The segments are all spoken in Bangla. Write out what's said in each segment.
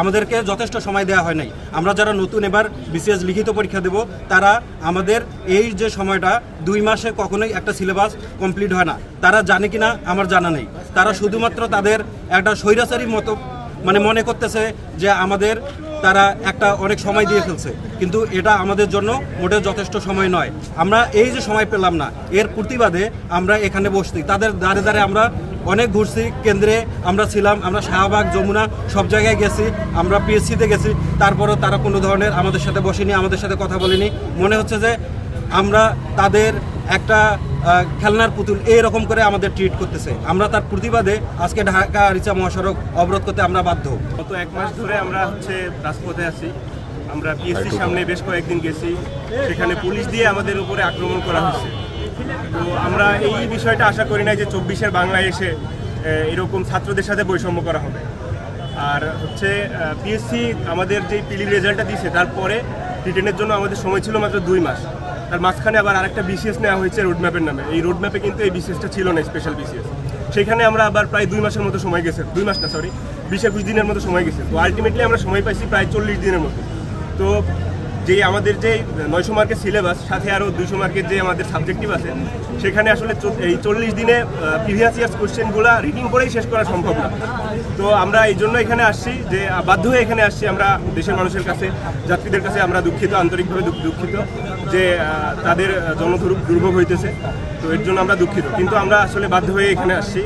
আমাদেরকে যথেষ্ট সময় দেওয়া হয় নাই। আমরা যারা নতুন এবার বিসিএস লিখিত পরীক্ষা দেব তারা আমাদের এই যে সময়টা 2 মাসে কখনোই একটা সিলেবাস কমপ্লিট হয় না। তারা জানে কিনা আমার জানা নেই। তারা শুধুমাত্র তাদের একটা স্বৈরাচারী মতো মনে করতেছে যে আমাদের তারা একটা অনেক সময় দিয়ে ফেলছে, কিন্তু এটা আমাদের জন্য মোটেও যথেষ্ট সময় নয়। আমরা এই যে সময় পেলাম না, এর প্রতিবাদে আমরা এখানে বসছি। তাদের দ্বারে দ্বারে আমরা অনেক ঘুরছি, কেন্দ্রে আমরা ছিলাম, আমরা শাহবাগ, যমুনা সব জায়গায় গেছি, আমরা পিএসসিতে গেছি, তারপরেও তারা কোনো ধরনের আমাদের সাথে বসেনি, আমাদের সাথে কথা বলেনি। মনে হচ্ছে যে আমরা তাদের একটা খেলনার পুতুল এইরকম করে আমাদের ট্রিট করতেছে। আমরা তার প্রতিবাদে আজকে ঢাকা আরিচা মহাসড়ক অবরোধ করতে আমরা বাধ্য। গত 1 মাস ধরে আমরা রাজপথে আছি। আমরা পিএসসির সামনে বেশ কয়েকদিন গেছি, সেখানে পুলিশ দিয়ে আমাদের উপরে আক্রমণ করা হয়েছে। তো আমরা এই বিষয়টা আশা করি না যে 24-এর বাংলায় এসে এরকম ছাত্রদের সাথে বৈষম্য করা হবে। আর পিএসসি আমাদের যে পিলি রেজাল্টটা দিয়েছে তারপরে রিটেনের জন্য আমাদের সময় ছিল মাত্র 2 মাস। তার মাঝখানে আবার আরেকটা বিসিএস নেওয়া হয়েছে রোডম্যাপের নামে। এই রোডম্যাপে কিন্তু এই বিসিএসটা ছিল না, স্পেশাল বিসিএস। সেখানে আমরা আবার প্রায় 2 মাসের মতো সময় গেছে, 2 মাস না সরি 20-21 দিনের মতো সময় গেছে। তো আলটিমেটলি আমরা সময় পাইছি প্রায় 40 দিনের মতো। তো আমাদের যে 900 মার্কের সিলেবাস, সাথে আরও 200 মার্কের যে আমাদের সাবজেক্টিভ আছে, সেখানে আসলে এই 40 দিনে প্রিভিয়াস ইয়ার্স কোশ্চেনগুলো রিডিং করেই শেষ করা সম্ভব না। তো আমরা এই জন্য এখানে আসছি, যে বাধ্য হয়ে এখানে আসছি। আমরা দেশের মানুষের কাছে, যাত্রীদের কাছে আমরা দুঃখিত, আন্তরিকভাবে দুঃখিত যে তাদের জনদুর্ভোগ হইতেছে। তো এর জন্য আমরা দুঃখিত, কিন্তু আমরা আসলে বাধ্য হয়ে এখানে আসছি।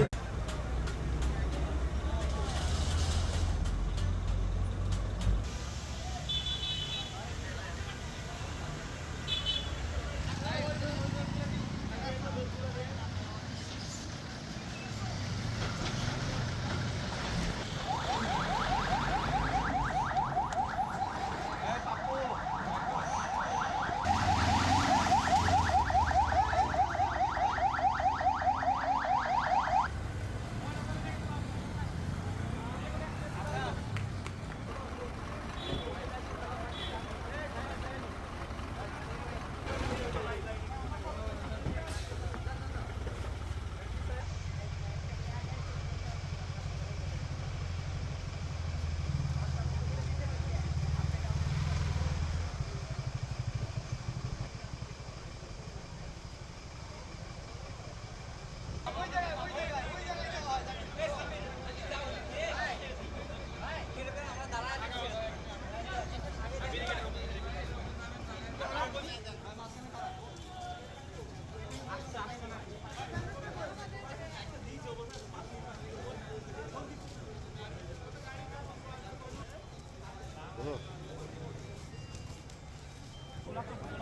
Oh.